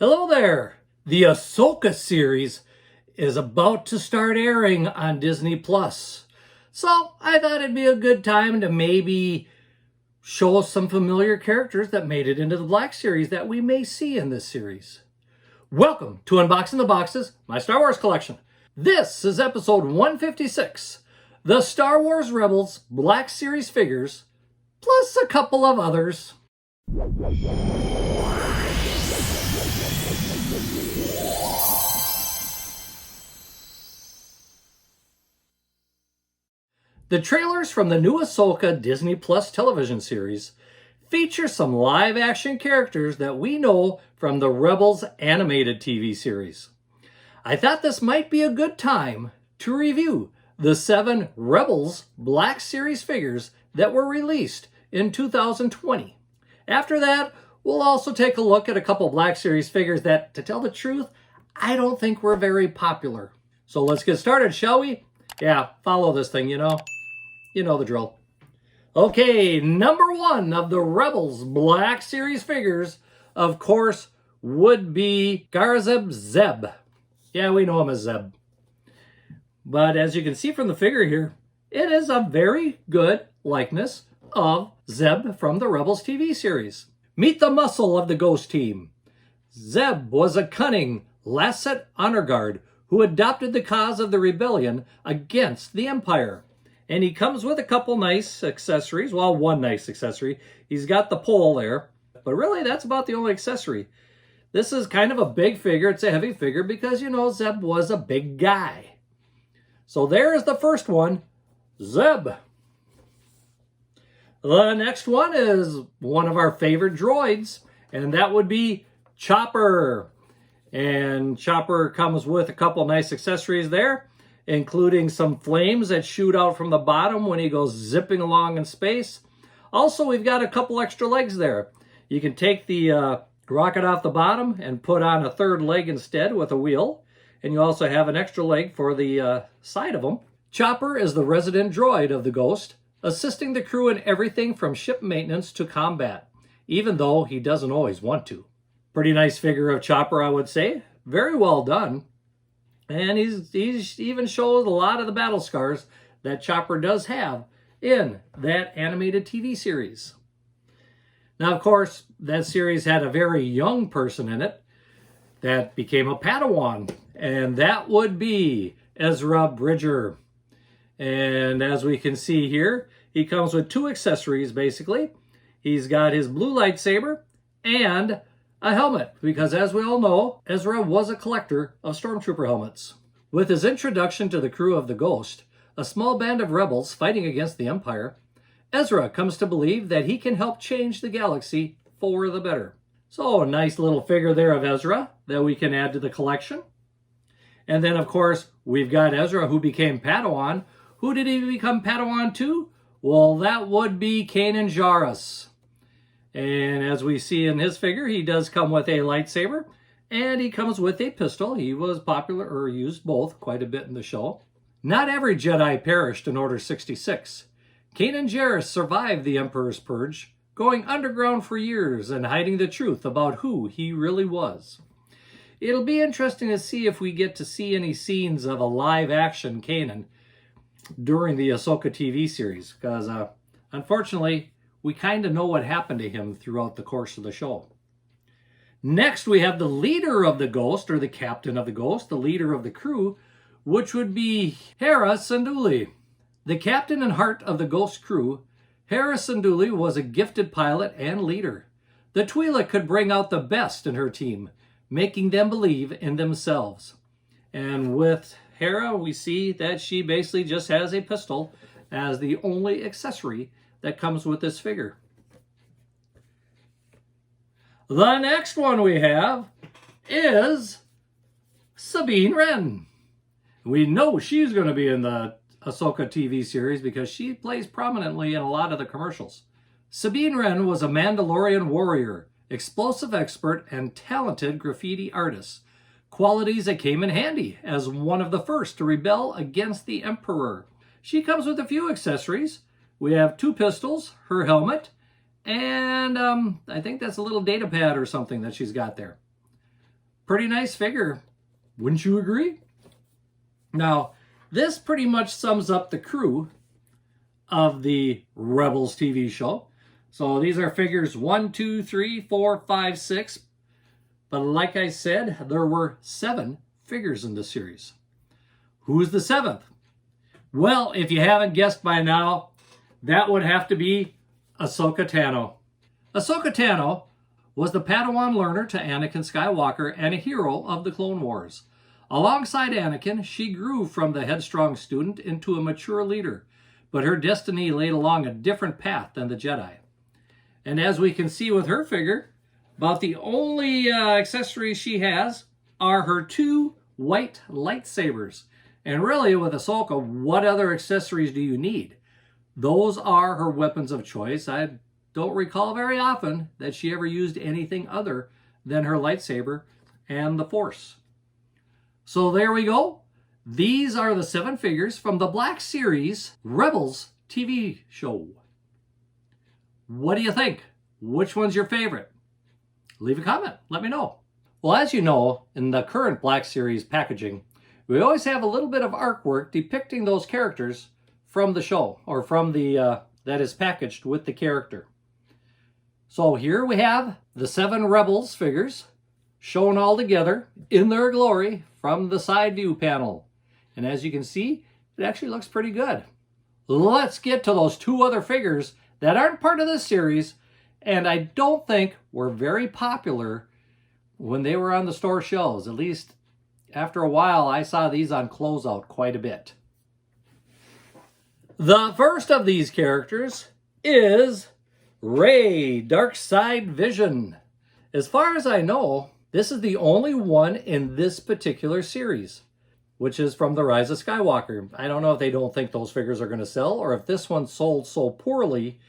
Hello there! The Ahsoka series is about to start airing on Disney Plus. So I thought it'd be a good time to maybe show some familiar characters that made it into the Black Series that we may see in this series. Welcome to Unboxing the Boxes, my Star Wars collection. This is episode 156, the Star Wars Rebels Black Series figures, plus a couple of others. The trailers from the new Ahsoka Disney Plus television series feature some live-action characters that we know from the Rebels animated TV series. I thought this might be a good time to review the 7 Rebels Black Series figures that were released in 2020. After that, we'll also take a look at a couple Black Series figures that, to tell the truth, I don't think were very popular. So let's get started, shall we? Yeah, follow this thing, you know. You know the drill. Okay, number 1 of the Rebels Black Series figures, of course, would be Garzeb Zeb. Yeah, we know him as Zeb. But as you can see from the figure here, it is a very good likeness of Zeb from the Rebels TV series. Meet the muscle of the Ghost team. Zeb was a cunning Lasset honor guard who adopted the cause of the rebellion against the Empire. And he comes with a couple nice accessories. Well, one nice accessory. He's got the pole there. But really, that's about the only accessory. This is kind of a big figure. It's a heavy figure because, you know, Zeb was a big guy. So there's the first one, Zeb. The next one is one of our favorite droids, and that would be Chopper. And Chopper comes with a couple nice accessories there, including some flames that shoot out from the bottom when he goes zipping along in space. Also, we've got a couple extra legs there. You can take the rocket off the bottom and put on a third leg instead with a wheel. And you also have an extra leg for the side of him. Chopper is the resident droid of the Ghost, assisting the crew in everything from ship maintenance to combat, even though he doesn't always want to. Pretty nice figure of Chopper, I would say. Very well done. And he's even shows a lot of the battle scars that Chopper does have in that animated TV series. Now, of course, that series had a very young person in it that became a Padawan, and that would be Ezra Bridger. And as we can see here, he comes with 2 accessories, basically. He's got his blue lightsaber and a helmet, because as we all know, Ezra was a collector of stormtrooper helmets. With his introduction to the crew of the Ghost, a small band of rebels fighting against the Empire, Ezra comes to believe that he can help change the galaxy for the better. So a nice little figure there of Ezra that we can add to the collection. And then, of course, we've got Ezra who became Padawan. Who did he become Padawan to? Well, that would be Kanan Jarrus. And as we see in his figure, he does come with a lightsaber, and he comes with a pistol. He was popular, or used both, quite a bit in the show. Not every Jedi perished in Order 66. Kanan Jarrus survived the Emperor's Purge, going underground for years and hiding the truth about who he really was. It'll be interesting to see if we get to see any scenes of a live-action Kanan during the Ahsoka TV series, because unfortunately, we kind of know what happened to him throughout the course of the show. Next, we have the leader of the Ghost, or the captain of the Ghost, the leader of the crew, which would be Hera Syndulla. The captain and heart of the Ghost crew, Hera Syndulla was a gifted pilot and leader. The Twi'lek could bring out the best in her team, making them believe in themselves. And with Hera, we see that she basically just has a pistol as the only accessory that comes with this figure. The next one we have is Sabine Wren. We know she's going to be in the Ahsoka TV series because she plays prominently in a lot of the commercials. Sabine Wren was a Mandalorian warrior, explosive expert, and talented graffiti artist, qualities that came in handy as one of the first to rebel against the Emperor. She comes with a few accessories. We have 2 pistols, her helmet, and I think that's a little data pad or something that she's got there. pretty nice figure. Wouldn't you agree? Now, this pretty much sums up the crew of the Rebels TV show. So these are figures 1, 2, 3, 4, 5, 6. But like I said, there were 7 figures in the series. Who's the 7th? Well, if you haven't guessed by now, that would have to be Ahsoka Tano. Ahsoka Tano was the Padawan learner to Anakin Skywalker and a hero of the Clone Wars. Alongside Anakin, she grew from the headstrong student into a mature leader, but her destiny laid along a different path than the Jedi. And as we can see with her figure, about the only accessories she has are her 2 white lightsabers. And really, with Ahsoka, what other accessories do you need? Those are her weapons of choice. I don't recall very often that she ever used anything other than her lightsaber and the Force. So there we go. These are the 7 figures from the Black Series Rebels TV show. What do you think? Which one's your favorite? Leave a comment. Let me know. Well, as you know, in the current Black Series packaging, we always have a little bit of artwork depicting those characters from the show, or from the that is packaged with the character. So here we have the 7 Rebels figures shown all together in their glory from the side view panel. And as you can see, it actually looks pretty good. Let's get to those 2 other figures that aren't part of this series, and I don't think were very popular when they were on the store shelves. At least after a while, I saw these on closeout quite a bit. The first of these characters is Rey, Dark Side Vision. As far as I know, this is the only one in this particular series, which is from The Rise of Skywalker. I don't know if they don't think those figures are going to sell, or if this one sold so poorly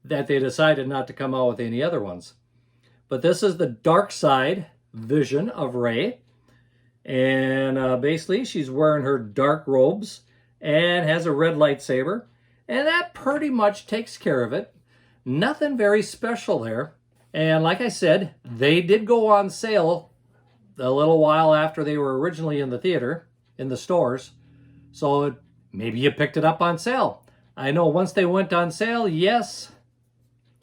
that they decided not to come out with any other ones. But this is the Dark Side Vision of Rey. And basically, she's wearing her dark robes and has a red lightsaber. And that pretty much takes care of it. Nothing very special there. And like I said, they did go on sale a little while after they were originally in the theater, in the stores. So maybe you picked it up on sale. I know once they went on sale, yes,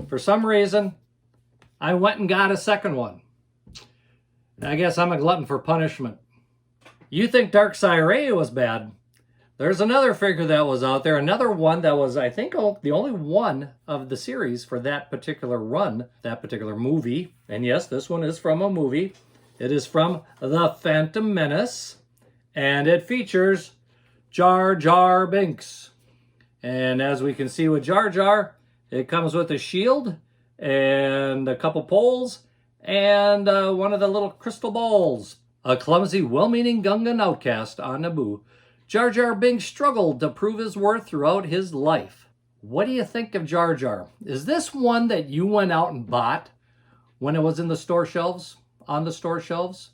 for some reason, I went and got a second one. I guess I'm a glutton for punishment. You think Darkseid Rey was bad? There's another figure that was out there, another one that was, I think, the only one of the series for that particular run, that particular movie. And yes, this one is from a movie. It is from The Phantom Menace, and it features Jar Binks. And as we can see with Jar Jar, it comes with a shield and a couple poles and one of the little crystal balls. A clumsy, well-meaning Gungan outcast on Naboo, Jar Binks struggled to prove his worth throughout his life. What do you think of Jar Jar? Is this one that you went out and bought when it was in the store shelves, on the store shelves?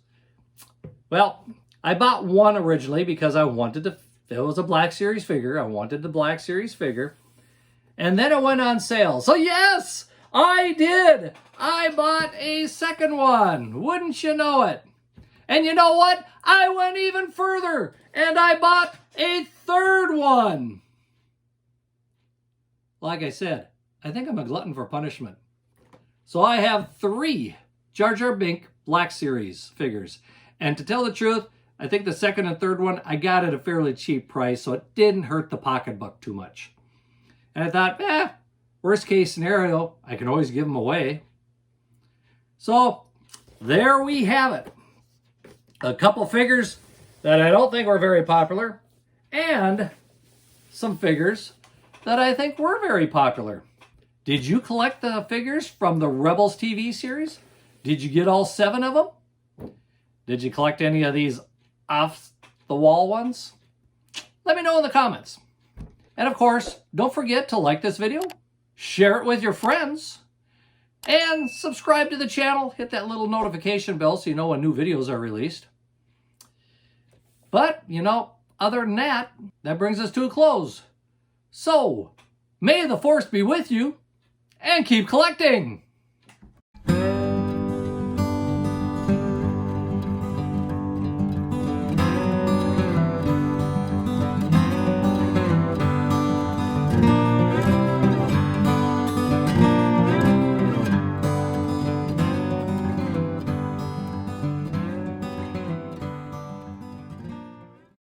Well, I bought one originally because I wanted to, it was a Black Series figure. I wanted the Black Series figure. And then it went on sale. So yes, I did. I bought a second one. Wouldn't you know it? And you know what? I went even further and I bought a third one. Like I said, I think I'm a glutton for punishment. So I have 3 Jar Binks Black Series figures. And to tell the truth, I think the second and third one, I got at a fairly cheap price, so it didn't hurt the pocketbook too much. And I thought, worst case scenario, I can always give them away. So there we have it. A couple figures that I don't think were very popular, and some figures that I think were very popular. Did you collect the figures from the Rebels TV series? Did you get all 7 of them? Did you collect any of these off-the-wall ones? Let me know in the comments. And of course, don't forget to like this video, share it with your friends, and subscribe to the channel. Hit that little notification bell so you know when new videos are released. But, you know, other than that, that brings us to a close. So, may the Force be with you, and keep collecting!